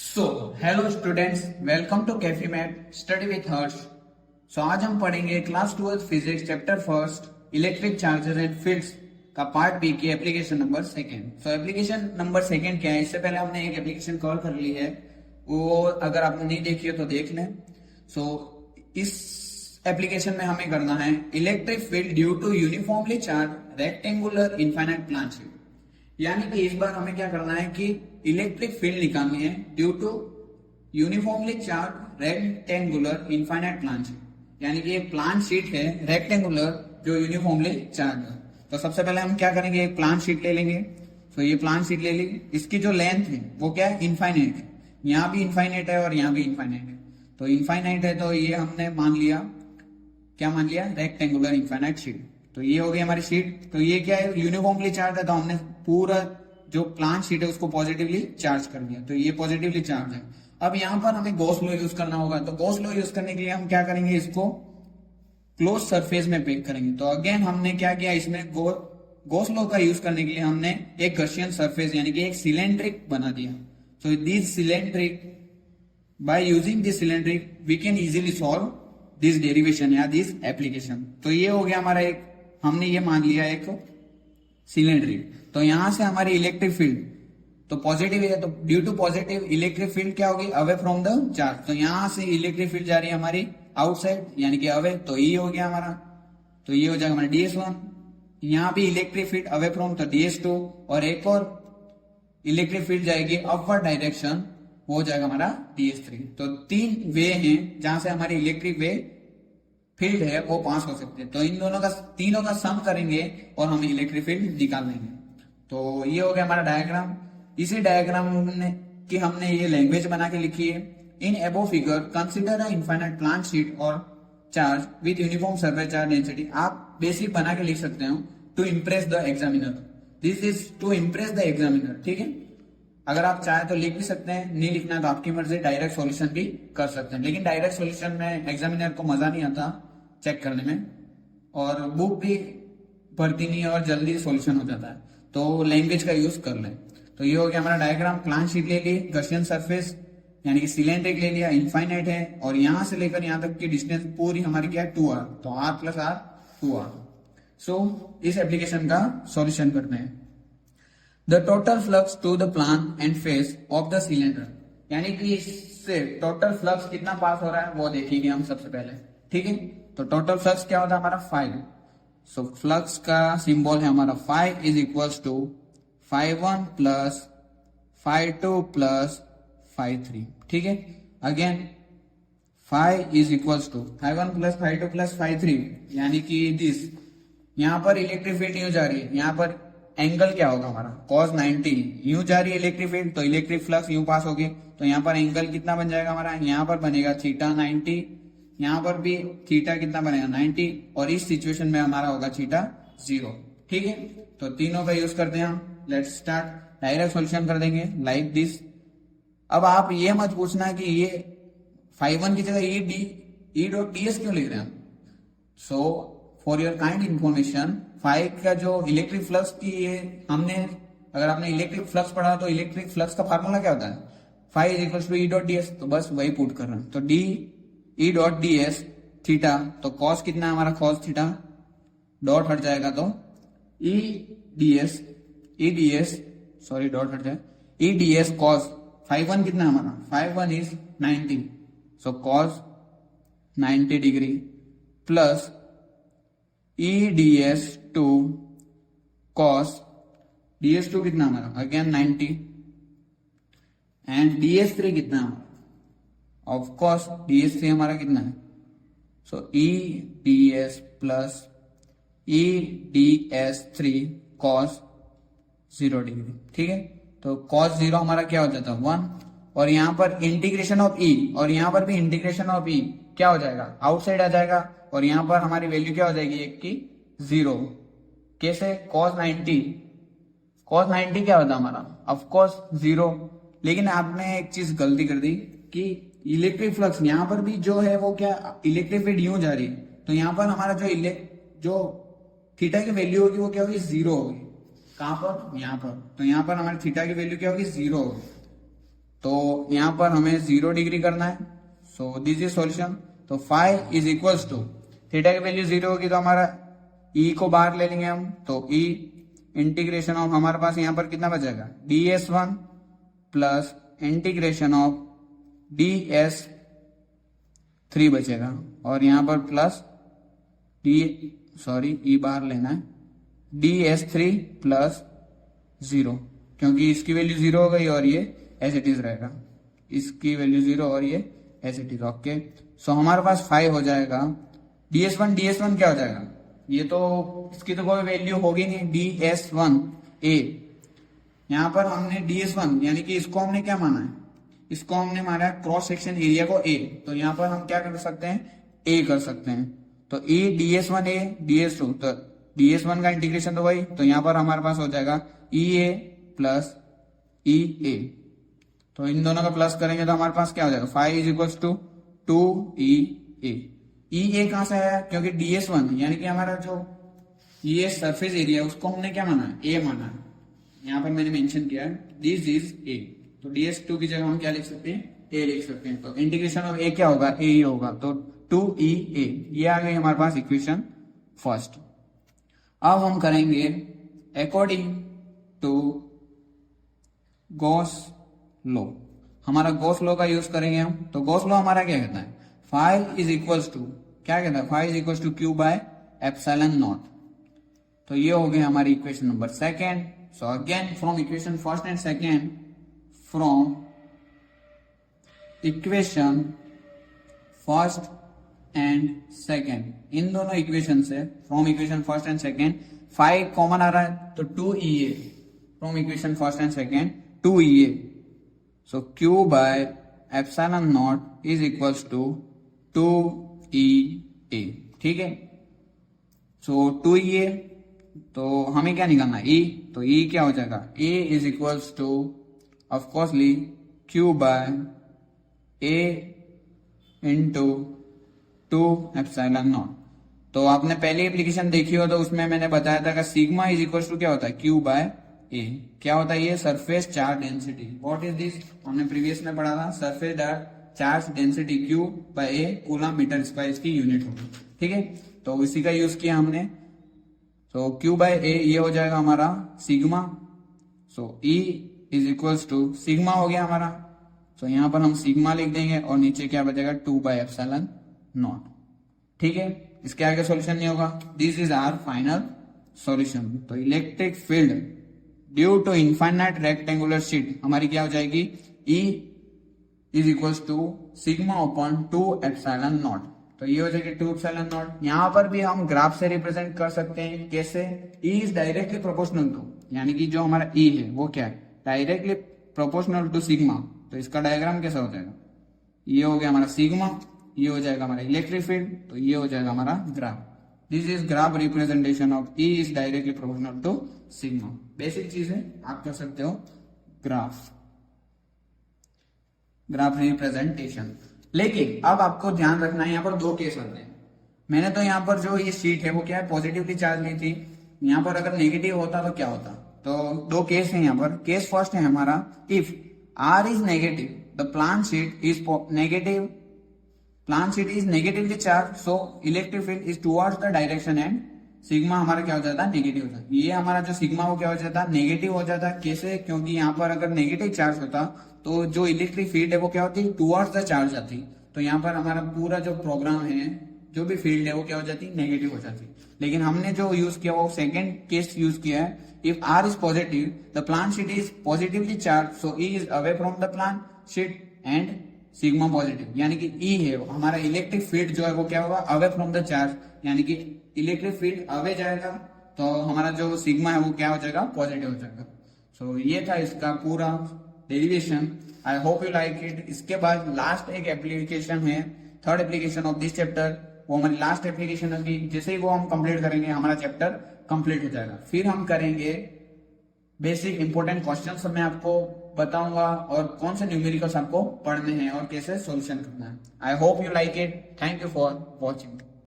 So hello students, welcome to cafe mat study with Harsh. So आज हम पढ़ेंगे class 12 physics chapter first electric charges and fields का part B की application number second. So application number second क्या है? इससे पहले हमने एक एप्लीकेशन कवर कर ली है, वो अगर आपने नहीं देखी हो तो देख लें। सो इस एप्लीकेशन में हमें करना है electric field due to uniformly charge rectangular infinite plane sheet. यानी कि इस बार हमें क्या करना है कि इलेक्ट्रिक फील्ड निकालनी है due to uniformly charge rectangular infinite plane sheet. यानी कि एक प्लान शीट है रेक्टेंगुलर जो यूनिफॉर्मली चार्ज है। तो सबसे पहले हम क्या करेंगे, एक प्लान शीट ले लेंगे। तो ये प्लान शीट ले ली, इसकी जो लेंथ है वो क्या है, इनफाइनाइट है। यहाँ भी इनफाइनाइट है और यहाँ भी इनफाइनाइट है। तो इनफाइनाइट है तो ये हमने मान लिया, क्या मान लिया, रेक्टेंगुलर इनफाइनाइट शीट। तो ये हो गई हमारी शीट। तो ये क्या है, यूनिफॉर्मली चार्ज है, तो हमने पूरा जो प्लान शीट है उसको पॉजिटिवली चार्ज कर दिया। तो ये पॉजिटिवली चार्ज है। अब यहाँ पर हमें गॉस लॉ यूज करना होगा। तो गॉस लॉ यूज करने के लिए हम क्या करेंगे, इसको क्लोज सरफेस में पेक करेंगे। तो अगेन हमने क्या किया, इसमें गॉस लॉ का यूज करने के लिए हमने एक गॉसियन सरफेस यानी कि एक सिलेंड्रिक बना दिया। So this cylindric, by using this cylindric we can easily solve this derivation या दिस एप्लीकेशन। तो ये हो गया हमारा एक, हमने ये मान लिया एक सिलेंड्रिक। तो यहां से हमारी इलेक्ट्रिक फील्ड तो पॉजिटिव है, तो due to positive electric field क्या होगी, अवे फ्रॉम द चार्ज। तो यहां से इलेक्ट्रिक फील्ड जा रही है हमारी आउटसाइड यानी कि अवे। तो ये हो गया हमारा, तो ये हो जाएगा हमारा DS1। यहाँ भी इलेक्ट्रिक फील्ड अवे फ्रॉम तो DS2, और एक और इलेक्ट्रिक फील्ड जाएगी अपवर्ड डायरेक्शन, वो हो जाएगा हमारा DS3। तो तीन वे हैं जहां से हमारी इलेक्ट्रिक वे फील्ड है वो पास हो सकते हैं। तो इन दोनों का, तीनों का सम करेंगे और हम इलेक्ट्रिक फील्ड निकाल लेंगे। तो ये हो गया हमारा डायग्राम। इसी डायग्राम की हमने ये लैंग्वेज बना के लिखी है। In above figure consider a infinite plane sheet और charge with uniform surface charge density. आप बेसिक बना के लिख सकते हो, to impress the examiner. This is to impress the examiner, ठीक है। अगर आप चाहे तो लिख भी सकते हैं, नहीं लिखना है तो आपकी मर्जी, डायरेक्ट सॉल्यूशन भी कर सकते हैं। लेकिन डायरेक्ट सॉल्यूशन में एग्जामिनर को मजा नहीं आता चेक करने में, और बुक भी भरती नहीं है और जल्दी सॉल्यूशन हो जाता है। तो लैंग्वेज का यूज कर लें। तो ये हो गया हमारा डायग्राम। प्लान शीट ले ली, गॉसियन सरफेस यानी कि सिलेंड्रिक ले लिया, इनफाइनाइट है, और यहां से लेकर यहां तक की डिस्टेंस पूरी हमारी क्या है, 2r। तो r प्लस r 2r। सो इस एप्लीकेशन का सॉल्यूशन करते हैं। The total flux to the plane end face of the cylinder, यानी कि इससे टोटल फ्लक्स कितना पास हो रहा है वो देखेंगे हम सबसे पहले, ठीक है। तो टोटल फ्लक्स क्या होता है हमारा, फाइव। सो फ्लक्स का सिंबल है हमारा phi is equals to 5-1 plus 5-2 plus 5-3, ठीक है। Again 5 is equals to 5-1 plus 5-2 plus 5-3, यानी कि दिस, यहां पर इलेक्ट्रिक फील्ड यूं जा रही है, यहां पर एंगल क्या होगा हमारा, cos 90। यूं जा रही है इलेक्ट्रिक फील्ड, तो इलेक्ट्रिक फ्लक्स यूं पास होगी, तो यहाँ पर एंगल कितना बन जाएगा हमारा, यहाँ पर बनेगा थीटा 90, यहाँ पर भी थीटा कितना बनेगा 90, और इस सिचुएशन में हमारा होगा थीटा 0, ठीक है। तो तीनों का यूज करते हैं हम। लेट्स स्टार्ट, डायरेक्ट सॉल्यूशन कर देंगे लाइक दिस। अब आप ये मत पूछना कि ये 5-1 की जगह ई डॉट ds क्यों लिख रहे हैं हम। So for your kind information, 5 का जो इलेक्ट्रिक फ्लक्स की ये हमने, अगर आपने इलेक्ट्रिक फ्लक्स पढ़ा तो इलेक्ट्रिक फ्लक्स का फार्मूला क्या होता है, 5 is equal to E dot ds। तो बस वही पुट कर रहे हैं। तो ई डॉट ds थीटा, तो कॉस कितना है हमारा, कॉस थीटा, डॉट हट जाएगा तो ई ds सॉरी डॉट हट जाए, ई ds कॉस 5-1 कितना है हमारा, 5-1 is 90। So cos 90 degree plus E ds 2 cos ds2 कितना हमारा, अगेन 90, एंड ds3 कितना है हमारा, ऑफ कोर्स ds3 हमारा कितना है, सो ई ds प्लस ई ds3 कॉस 0 डिग्री, ठीक है। तो cos 0 हमारा क्या हो जाता है 1, और यहाँ पर इंटीग्रेशन ऑफ ई, और यहाँ पर भी इंटीग्रेशन ऑफ ई क्या हो जाएगा, आउटसाइड आ जाएगा, और यहाँ पर हमारी वैल्यू क्या हो जाएगी, एक की 0। कैसे, cos 90 क्या होता है हमारा, ऑफकोर्स 0। लेकिन आपने एक चीज गलती कर दी कि इलेक्ट्रिक फ्लक्स यहाँ पर भी जो है वो क्या, इलेक्ट्रिक फील्ड यूं जा रही है, तो यहाँ पर हमारा जो थीटा की वैल्यू होगी वो क्या होगी, 0 होगी। कहां पर, यहाँ पर। तो यहाँ पर हमारे थीटा की वैल्यू क्या होगी, 0 होगी। तो यहाँ पर हमें 0 डिग्री करना है। So this is solution. तो phi is equals to, theta की वैल्यू 0 होगी तो हमारा ई को बाहर ले लेंगे हम, तो ई इंटीग्रेशन ऑफ हमारे पास यहाँ पर कितना बचेगा, ds1 plus integration of ds3 बचेगा, और यहाँ पर प्लस ई बाहर लेना है, ds3 प्लस 0, क्योंकि इसकी वैल्यू 0 हो गई और ये एज इट इज रहेगा, इसकी वैल्यू 0 और ये एज इट इज। ओके, सो हमारे पास 5 हो जाएगा। ds1 क्या हो जाएगा, ये तो इसकी तो कोई वैल्यू होगी नहीं, ds1a। यहाँ पर हमने ds1 यानी कि इसको हमने क्या माना है, इसको हमने माना है क्रॉस सेक्शन एरिया को a, तो यहाँ पर हम क्या कर सकते हैं, a कर सकते हैं। तो e ds1a ds2, तो ds1 का इंटीग्रेशन तो वही, तो यहाँ पर हमारे पास हो जाएगा ea प्लस ea, तो इन दोनों का प्लस करेंगे तो हमारे पास क्या हो जाएगा, 5 is equal to 2ea। ea कहां से आया, क्योंकि ds1 यानी कि हमारा जो ये सरफेस एरिया उसको हमने क्या माना है, a माना है, यहाँ पर मैंने मेंशन किया है दिस इज a, तो ds2 की जगह हम क्या लिख सकते हैं, a लिख सकते हैं। तो इंटीग्रेशन ऑफ a क्या होगा, a ही होगा, तो 2ea, ये आ गई हमारे पास इक्वेशन फर्स्ट। अब हम करेंगे अकॉर्डिंग टू गॉस लॉ, हमारा गॉस लॉ का यूज करेंगे हम। तो गॉस लॉ हमारा क्या कहता है, फाई इज इक्वल्स टू, क्या कहता है, phi is equals to q by epsilon not. तो ये हो गई हमारी equation number second. So again from equation first and second, from equation first and second, इन दोनों इक्वेशन से, from equation first and second, phi common आ रहा है तो 2ea, from equation first and second 2ea, so q by epsilon nought is equals to 2ea, ठीक है। सो 2ea, तो हमें क्या निकालना है, e, तो e क्या हो जाएगा, a इज इक्वल्स टू ऑफकोर्सली q by a into 2 epsilon not. तो आपने पहली एप्लीकेशन देखी हो तो उसमें मैंने बताया था कि सिग्मा इज इक्वल्स टू क्या होता है, q बाय a, क्या होता है ये, surface charge density. What is this, हमने प्रीवियस में पढ़ा था, surface charge density q by a coulomb metre square इसकी यूनिट होगी, ठीक है। तो इसी का यूज किया हमने। सो q बाय a ये हो जाएगा हमारा sigma, so e is equals to sigma हो गया हमारा, सो यहाँ पर हम सिग्मा लिख देंगे और नीचे क्या बचेगा, 2 बाय एप्सिलॉन नॉट, ठीक है। इसके आगे सॉल्यूशन नहीं होगा। This is our final solution. तो electric field due to infinite rectangular sheet हमारी क्या हो जाएगी, E is equals to sigma upon 2 epsilon not, तो ये हो जाएगी 2 एप्सिलॉन नॉट। यहाँ पर भी हम ग्राफ से रिप्रेजेंट कर सकते हैं, कैसे, E is directly proportional to, यानी कि जो हमारा E है वो क्या है, डायरेक्टली प्रोपोर्शनल टू सिग्मा। तो इसका डायग्राम कैसा हो जाएगा, ये हो गया हमारा सिग्मा, ये हो जाएगा हमारा इलेक्ट्रिक फील्ड, तो ये हो जाएगा हमारा graph. This is graph representation of E is directly proportional to sigma. Basic चीज है, आप कर सकते हो ग्राफ रिप्रेजेंटेशन। लेकिन अब आपको ध्यान रखना है, यहाँ पर 2 केस आते हैं। मैंने तो यहाँ पर जो ये शीट है वो क्या है, पॉजिटिवली चार्ज ली थी। यहाँ पर अगर नेगेटिव होता तो क्या होता, तो 2 केस है यहाँ पर। केस फर्स्ट है हमारा, if R is negative the plan sheet is negative, plan sheet is negatively charge, so electric field is towards the direction and sigma हमारा क्या हो जाता है, नेगेटिव हो जाता है। ये हमारा जो सिग्मा वो क्या हो जाता है, नेगेटिव हो जाता है। कैसे, क्योंकि यहाँ पर अगर नेगेटिव चार्ज होता तो जो इलेक्ट्रिक फील्ड है वो क्या होती, टुवर्ड्स द चार्ज आती। तो यहाँ पर हमारा पूरा जो प्रोग्राम है, जो भी फील्ड है वो क्या हो जाती, नेगेटिव हो जाती। लेकिन हमने जो यूज किया वो सेकेंड केस यूज किया है, if R is positive the plan sheet is positively charge, so E is away from the plan sheet and sigma positive, यानी कि E है हमारा इलेक्ट्रिक फील्ड जो है वो क्या होगा, अवे फ्रॉम द चार्ज, यानी कि इलेक्ट्रिक फील्ड अवे जाएगा तो हमारा जो सिग्मा है वो क्या हो जाएगा, पॉजिटिव हो जाएगा। सो ये था इसका पूरा derivation. I hope you like it. इसके बाद लास्ट एक एप्लीकेशन है, third application of this chapter, वो हमारी लास्ट एप्लीकेशन होगी। जैसे ही वो हम कंप्लीट करेंगे हमारा चैप्टर कंप्लीट हो जाएगा। फिर हम करेंगे बेसिक इंपोर्टेंट क्वेश्चंस, मैं आपको बताऊंगा और कौन से न्यूमेरिकल्स आपको पढ़ने हैं और कैसे सॉल्यूशन करना है। I hope you like it. Thank you for watching.